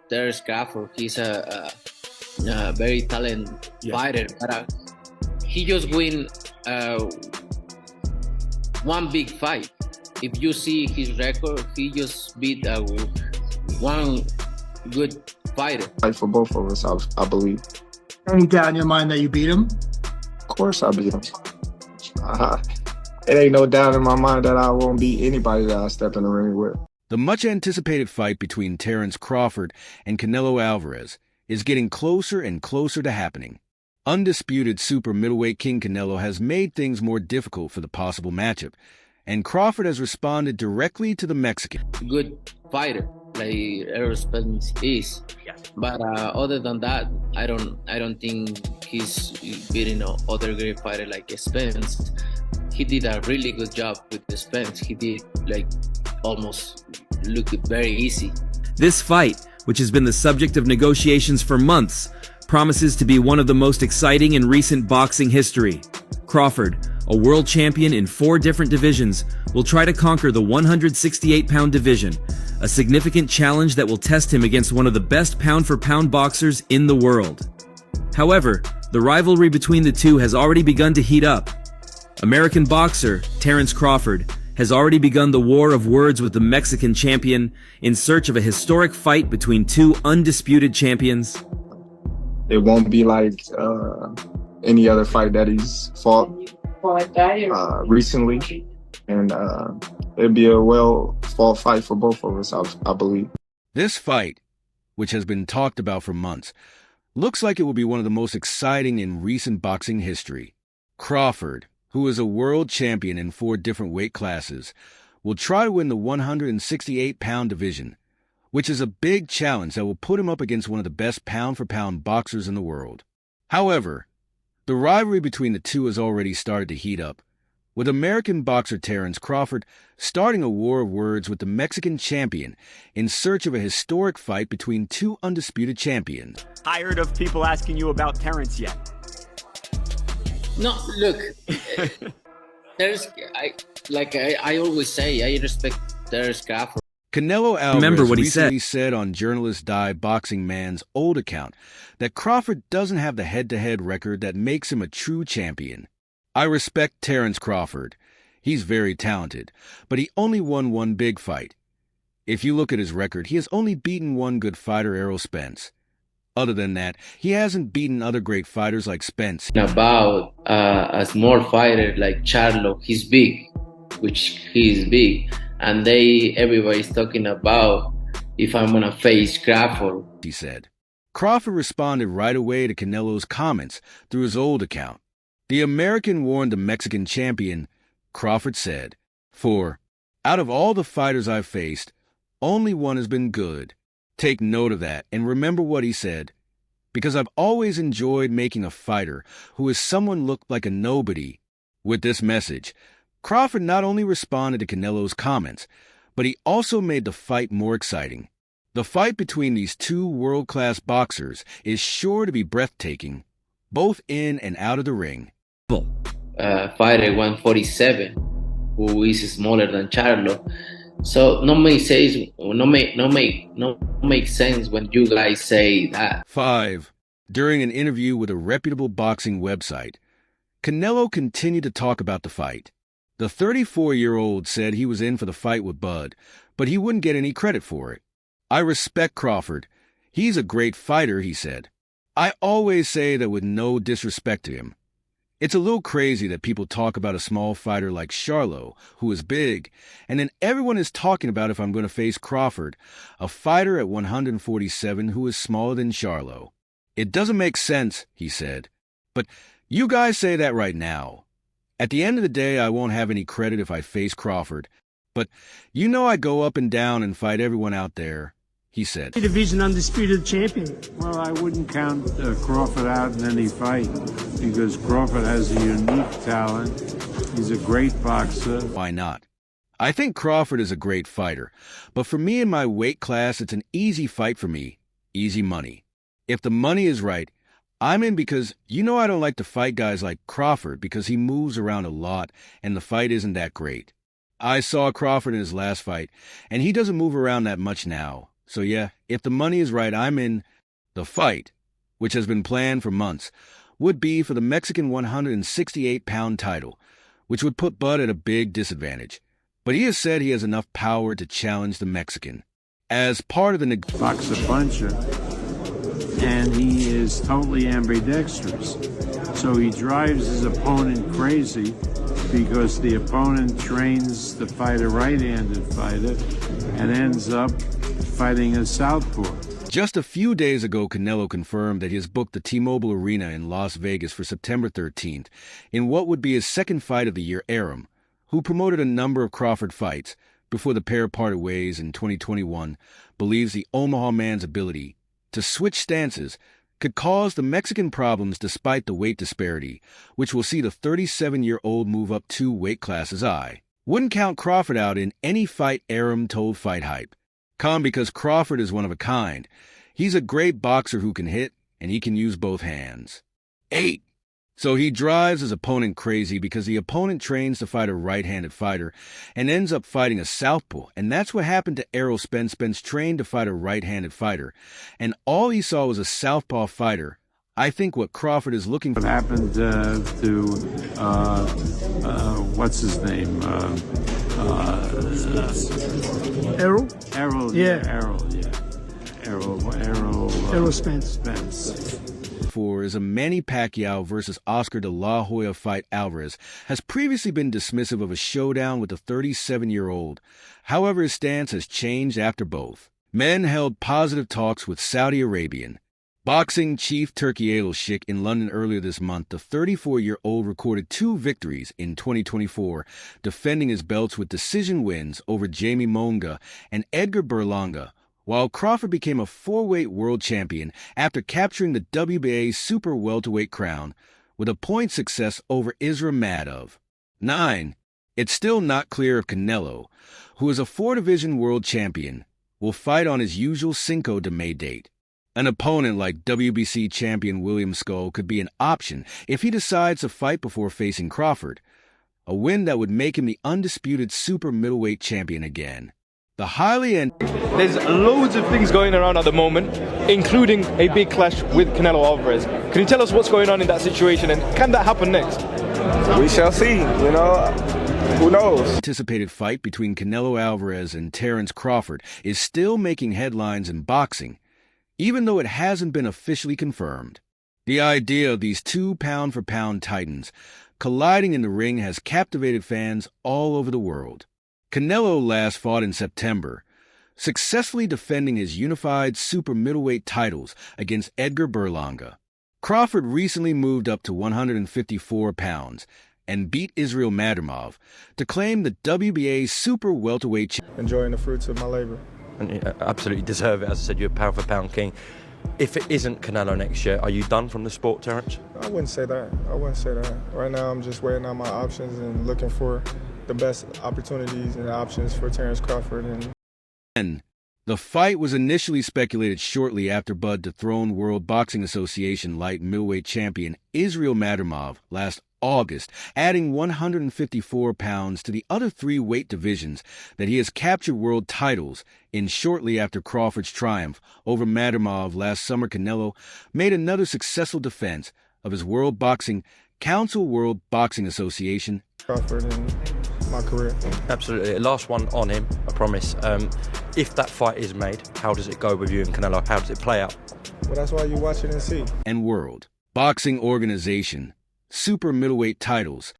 Terence Crawford. He's a very talented fighter, but he just win one big fight. If you see his record, he just beat one good fighter. Fight for both of us, I believe. Any doubt in your mind that you beat him? Of course I beat him. It ain't no doubt in my mind that I won't beat anybody that I step in the ring with. The much-anticipated fight between Terence Crawford and Canelo Alvarez is getting closer and closer to happening. Undisputed super middleweight king Canelo has made things more difficult for the possible matchup, and Crawford has responded directly to the Mexican. Good fighter, like Errol Spence is. But other than that, I don't think he's beating other great fighter like Spence. He did a really good job with the Spence. He did like almost look very easy. This fight, which has been the subject of negotiations for months, promises to be one of the most exciting in recent boxing history. Crawford, a world champion in 4 different divisions, will try to conquer the 168-pound division, a significant challenge that will test him against one of the best pound-for-pound boxers in the world. However, the rivalry between the two has already begun to heat up. American boxer Terence Crawford has already begun the war of words with the Mexican champion in search of a historic fight between two undisputed champions. It won't be like any other fight that he's fought recently, and it'll be a well-fought fight for both of us, I believe. This fight, which has been talked about for months, looks like it will be one of the most exciting in recent boxing history. Crawford, who is a world champion in 4 different weight classes, will try to win the 168-pound division, which is a big challenge that will put him up against one of the best pound-for-pound boxers in the world. However, the rivalry between the two has already started to heat up, with American boxer Terence Crawford starting a war of words with the Mexican champion in search of a historic fight between 2 undisputed champions. Tired of people asking you about Terence yet? No, look, there's I always say, I respect Terence Crawford. Canelo Alvarez Remember what he recently said on Journalist Die Boxing Man's old account that Crawford doesn't have the head-to-head record that makes him a true champion. I respect Terence Crawford. He's very talented, but he only won 1 big fight. If you look at his record, he has only beaten 1 good fighter, Errol Spence. Other than that, he hasn't beaten other great fighters like Spence. About a small fighter like Charlo, he's big, which he is big, and everybody's talking about if I'm gonna face Crawford, he said. Crawford responded right away to Canelo's comments through his old account. The American warned the Mexican champion. Crawford said, out of all the fighters I've faced, only one has been good. Take note of that and remember what he said, because I've always enjoyed making a fighter who is someone looked like a nobody. With this message, Crawford not only responded to Canelo's comments, but he also made the fight more exciting. The fight between these 2 world-class boxers is sure to be breathtaking, both in and out of the ring. Fighter 147, who is smaller than Charlo. So no makes sense when you guys say that. 5. During an interview with a reputable boxing website, Canelo continued to talk about the fight. The 34-year-old said he was in for the fight with Bud, but he wouldn't get any credit for it. I respect Crawford. He's a great fighter, he said. I always say that with no disrespect to him. It's a little crazy that people talk about a small fighter like Charlo, who is big, and then everyone is talking about if I'm going to face Crawford, a fighter at 147 who is smaller than Charlo. It doesn't make sense, he said. But you guys say that right now. At the end of the day, I won't have any credit if I face Crawford. But you know I go up and down and fight everyone out there, he said. Division undisputed champion. Well, I wouldn't count Crawford out in any fight because Crawford has a unique talent. He's a great boxer. Why not? I think Crawford is a great fighter, but for me in my weight class, it's an easy fight for me. Easy money. If the money is right, I'm in because you know I don't like to fight guys like Crawford because he moves around a lot and the fight isn't that great. I saw Crawford in his last fight, and he doesn't move around that much now. So yeah, if the money is right, I'm in. The fight, which has been planned for months, would be for the Mexican 168-pound title, which would put Bud at a big disadvantage. But he has said he has enough power to challenge the Mexican. As part of the boxer puncher, and he is totally ambidextrous. So he drives his opponent crazy because the opponent trains to fight a right-handed fighter and ends up fighting a southpaw. Just a few days ago, Canelo confirmed that he has booked the T-Mobile Arena in Las Vegas for September 13th in what would be his second fight of the year. Arum, who promoted a number of Crawford fights before the pair parted ways in 2021, believes the Omaha man's ability to switch stances could cause the Mexican problems despite the weight disparity, which will see the 37-year-old move up 2 weight classes. I wouldn't count Crawford out in any fight, Arum told Fight Hype. Because Crawford is one of a kind. He's a great boxer who can hit, and he can use both hands. 8. So he drives his opponent crazy because the opponent trains to fight a right-handed fighter and ends up fighting a southpaw, and that's what happened to Errol Spence. Spence trained to fight a right-handed fighter, and all he saw was a southpaw fighter. I think what Crawford is looking for... What happened to what's his name? Errol? Errol, Yeah. Errol Spence. For is a Manny Pacquiao versus Oscar de la Hoya fight. Alvarez has previously been dismissive of a showdown with the 37-year-old. However, his stance has changed after both men held positive talks with Saudi Arabian boxing chief Turki Al-Sheikh in London earlier this month. The 34-year-old recorded 2 victories in 2024, defending his belts with decision wins over Jamie Monga and Edgar Berlanga, while Crawford became a 4-weight world champion after capturing the WBA super welterweight crown with a point success over Isra Madov. 9. It's still not clear if Canelo, who is a 4-division world champion, will fight on his usual Cinco de Mayo date. An opponent like WBC champion William Skull could be an option if he decides to fight before facing Crawford, a win that would make him the undisputed super middleweight champion again. The There's loads of things going around at the moment, including a big clash with Canelo Alvarez. Can you tell us what's going on in that situation, and can that happen next? We shall see, who knows? Anticipated fight between Canelo Alvarez and Terence Crawford is still making headlines in boxing, even though it hasn't been officially confirmed. The idea of these 2 pound-for-pound titans colliding in the ring has captivated fans all over the world. Canelo last fought in September, successfully defending his unified super middleweight titles against Edgar Berlanga. Crawford recently moved up to 154 pounds and beat Israel Madrimov to claim the WBA super welterweight Enjoying the fruits of my labor. And you absolutely deserve it. As I said, you're a pound-for-pound king. If it isn't Canelo next year, are you done from the sport, Terence? I wouldn't say that. Right now, I'm just weighing out my options and looking for the best opportunities and options for Terence Crawford. And the fight was initially speculated shortly after Bud dethroned World Boxing Association light middleweight champion Israel Madrimov last August, adding 154 pounds to the other 3 weight divisions that he has captured world titles in. Shortly after Crawford's triumph over Madrimov last summer, Canelo made another successful defense of his World Boxing Council World Boxing Association. Crawford in my career. Absolutely. Last one on him, I promise. If that fight is made, how does it go with you and Canelo? How does it play out? Well, that's why you watch it and see. And World Boxing Organization super middleweight titles